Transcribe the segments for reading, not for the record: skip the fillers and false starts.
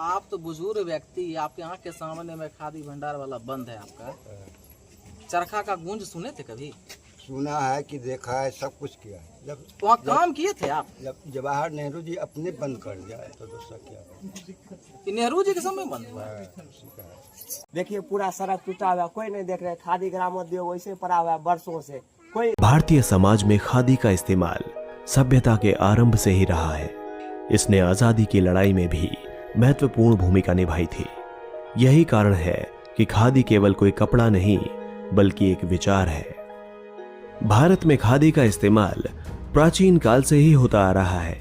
आप तो बुजुर्ग व्यक्ति, आपके आंख के सामने में खादी भंडार वाला बंद है आपका। चरखा का गूंज सुने थे कभी? सुना है कि देखा है, सब कुछ किया है। जब वहाँ काम किए थे आप? जब जवाहर नेहरू जी अपने बंद कर दिया है तो दूसरा क्या कि नेहरू जी के समय बंद हुआ है? उसी का है। देखिए पूरा सड़क टूटा हुआ, कोई नहीं देख रहे। खादी ग्रामोद्योग वैसे पड़ा हुआ है बरसों से। कोई भारतीय समाज में खादी का इस्तेमाल सभ्यता के आरंभ से ही रहा है। इसने आजादी की लड़ाई में भी महत्वपूर्ण भूमिका निभाई थी। यही कारण है कि खादी केवल कोई कपड़ा नहीं बल्कि एक विचार है। भारत में खादी का इस्तेमाल प्राचीन काल से ही होता आ रहा है।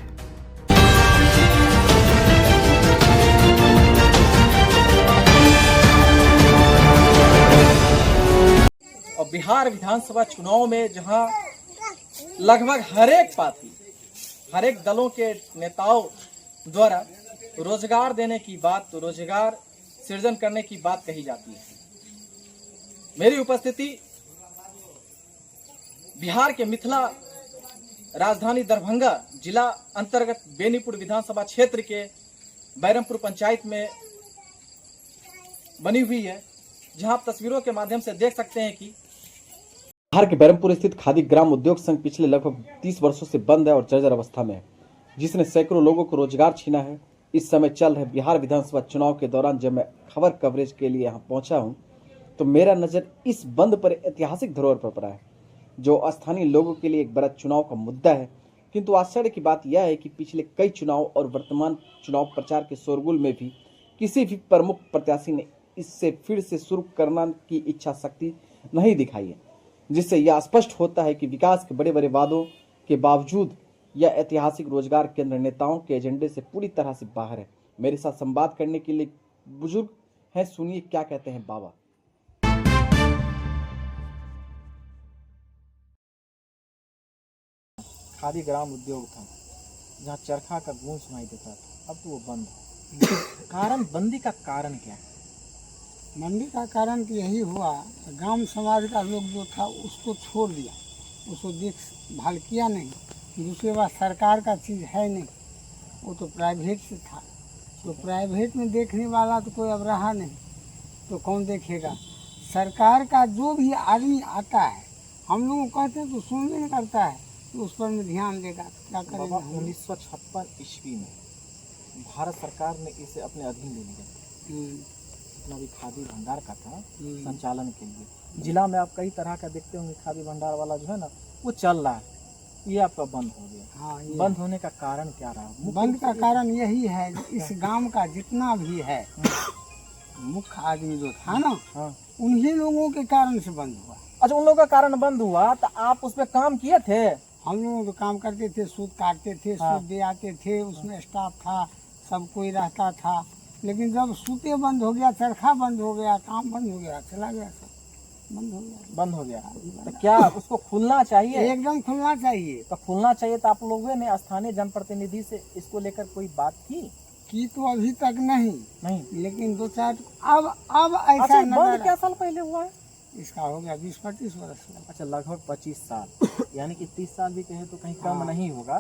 और बिहार विधानसभा चुनाव में जहां लगभग हरेक पार्टी, हरेक दलों के नेताओं द्वारा रोजगार देने की बात, तो रोजगार सृजन करने की बात कही जाती है। मेरी उपस्थिति बिहार के मिथिला राजधानी दरभंगा जिला अंतर्गत बेनीपुर विधानसभा क्षेत्र के बैरमपुर पंचायत में बनी हुई है, जहां आप तस्वीरों के माध्यम से देख सकते हैं कि बिहार के बैरमपुर स्थित खादी ग्राम उद्योग संघ पिछले लगभग 30 वर्षों से बंद है और जर्जर अवस्था में है, जिसने सैकड़ों लोगों को रोजगार छीना है। इस समय चल रहे बिहार विधानसभा चुनाव के दौरान जब मैं खबर कवरेज के लिए यहाँ पहुंचा हूं, तो मेरा नजर इस बंद पर ऐतिहासिक धरोहर पर पड़ा है, जो स्थानीय लोगों के लिए एक बड़ा चुनाव का मुद्दा है। किंतु आश्चर्य की बात यह है कि पिछले कई चुनाव और वर्तमान चुनाव प्रचार के शोरगुल में भी किसी भी प्रमुख प्रत्याशी ने इससे फिर से शुरू करना की इच्छा शक्ति नहीं दिखाई है, जिससे यह स्पष्ट होता है कि विकास के बड़े बड़े वादों के बावजूद यह ऐतिहासिक रोजगार केंद्र नेताओं के एजेंडे से पूरी तरह से बाहर है। मेरे साथ संवाद करने के लिए बुजुर्ग हैं, सुनिए क्या कहते हैं बाबा। खादी ग्राम उद्योग था जहाँ चरखा का गूंज सुनाई देता था, अब तो वो बंद है। कारण, बंदी का कारण क्या है? मंदी का कारण तो यही हुआ, गांव समाज का लोग जो था उसको छोड़ दिया, उसको देखभाल किया नहीं। दूसरी बात, सरकार का चीज़ है नहीं, वो तो प्राइवेट से था, तो प्राइवेट में देखने वाला तो कोई अब रहा नहीं, तो कौन देखेगा? सरकार का जो भी आदमी आता है, हम लोग कहते हैं तो सुनने नहीं करता है, तो उस पर में ध्यान देगा तो क्या करेगा? 1956 ईस्वी में भारत सरकार ने इसे अपने अधीन ले लिया, जितना भी खादी भंडार का था संचालन के लिए। जिला में आप कई तरह का देखते होंगे, खादी भंडार वाला जो है ना वो चल रहा है, ये आपका बंद हो गया। हाँ, बंद होने का कारण क्या रहा? बंद का कारण यही है, इस गांव का जितना भी है मुख्य आदमी जो था ना, उन्हीं लोगों के कारण से बंद हुआ। अच्छा, उन लोगों का कारण बंद हुआ, तो आप उस पर काम किए थे? हम लोग तो काम करते थे, सूद काटते थे, सूद दे आते थे, उसमें स्टाफ था, सब कोई रहता था। लेकिन जब सूते बंद हो गया, चरखा बंद हो गया, काम बंद हो गया, चला गया, सब बंद हो गया। बंद हो गया तो क्या उसको खुलना चाहिए? एकदम खुलना चाहिए। तो खुलना चाहिए, तो आप लोगों ने स्थानीय जनप्रतिनिधि से इसको लेकर कोई बात की तो अभी तक नहीं, लेकिन दो चार अब ऐसा अच्छा, नजर बंद क्या साल पहले हुआ है? इसका हो गया 20-25 वर्ष। अच्छा, लगभग 25 साल यानी कि 30 साल भी कहे तो कहीं कम नहीं होगा।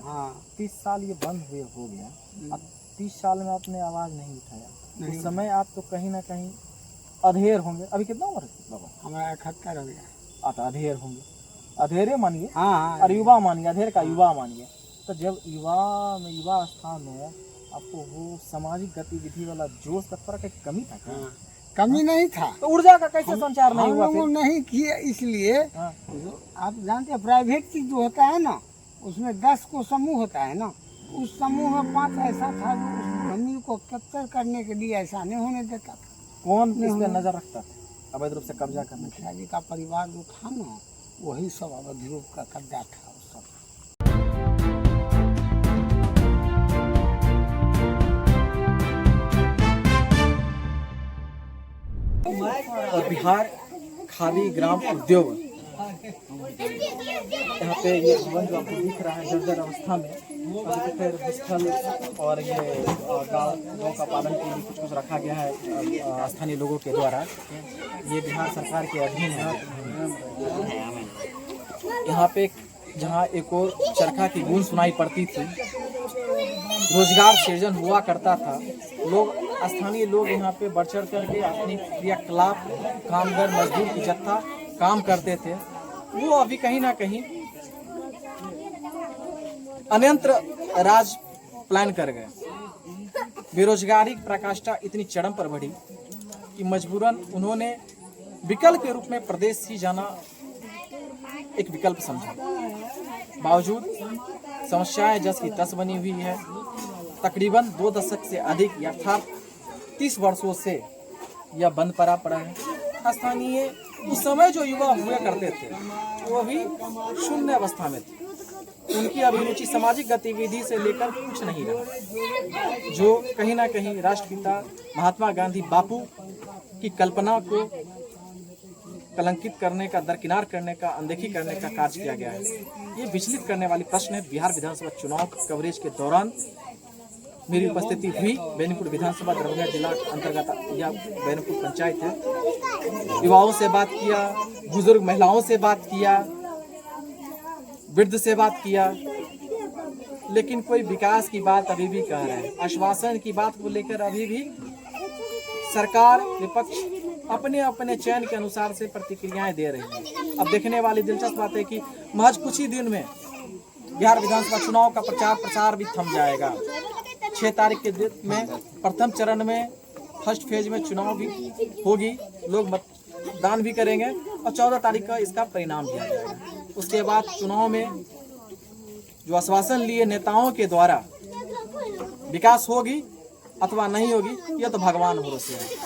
30 साल ये बंद हुए हो गया, अब 30 साल में आपने आवाज नहीं उठाया। इस समय आप तो कहीं ना कहीं अधेर होंगे। अभी कितना उम्र है बाबा? हमारा 71 हो गया। आप अधेर होंगे, अधेरे मानिए और युवा मानिए, अधेर का युवा मानिए। तो जब युवा अवस्था में आपको वो सामाजिक गतिविधि वाला जोश तत्परता की कमी था क्या? कमी नहीं था, तो ऊर्जा का कैसे संचार नहीं हुआ? हम नहीं किए इसलिए। आप जानते हैं प्राइवेट चीज जो होता है ना, उसमें 10 को समूह होता है ना, उस समूह में 5 ऐसा था जो उस जमीन को कैप्चर करने के लिए ऐसा नहीं होने देता था। कौन इस पे नजर रखता था अवैध रूप से कब्जा करने? मुखिया जी का परिवार जो था ना, वही सब अवैध रूप का कब्जा था। और बिहार खादी ग्राम उद्योग, यहाँ पे ये भवन जो आपको दिख रहा है जर्जर अवस्था में, अभी तो खैर स्थल और ये गाँव का पालन के लिए कुछ रखा गया है स्थानीय लोगों के द्वारा। ये बिहार सरकार के अधीन है। यहाँ पे जहाँ एक और चरखा की गूंज सुनाई पड़ती थी, रोजगार सृजन हुआ करता था, लोग स्थानीय लोग यहाँ पे बढ़ चढ़ करके अपनी क्रियाकलाप, कामगार मजदूर की जत्था काम करते थे, वो अभी कहीं ना कहीं अन्यंत्र राज प्लान कर गए। बेरोजगारी की प्रकाष्ठा इतनी चरम पर बढ़ी कि मजबूरन उन्होंने विकल्प के रूप में प्रदेश ही जाना एक विकल्प समझा। बावजूद समस्याएं जस की तस बनी हुई है। तकरीबन 2 दशक से अधिक अर्थात 30 वर्षों से यह बंद पड़ा है। स्थानीय उस समय जो युवा हुआ करते थे वो भी शून्य अवस्था में थे। उनकी अभिरुचि सामाजिक गतिविधि से लेकर कुछ नहीं रहा, जो कहीं ना कहीं राष्ट्रपिता महात्मा गांधी बापू की कल्पना को कलंकित करने का, दरकिनार करने का, अनदेखी करने का कार्य किया गया है। ये विचलित करने वाली प्रश्न है। बिहार विधानसभा चुनाव कवरेज के दौरान मेरी उपस्थिति हुई। बेनीपुर विधानसभा दरभंगा जिला अंतर्गत यह बेनीपुर पंचायत है। युवाओं से बात किया, बुजुर्ग महिलाओं से बात किया, वृद्ध से बात किया, लेकिन कोई विकास की बात अभी भी कह रहे हैं। आश्वासन की बात को लेकर अभी भी सरकार, विपक्ष अपने अपने चयन के अनुसार से प्रतिक्रियाएं दे रही है। अब देखने वाली दिलचस्प बात है कि महज कुछ ही दिन में बिहार विधानसभा चुनाव का प्रचार भी थम जाएगा। 6 तारीख के दिन में प्रथम चरण में फर्स्ट फेज में चुनाव भी होगी, लोग मतदान भी करेंगे और 14 तारीख का इसका परिणाम दिया जाएगा। उसके बाद चुनाव में जो आश्वासन लिए नेताओं के द्वारा विकास होगी अथवा नहीं होगी, यह तो भगवान भरोसे है।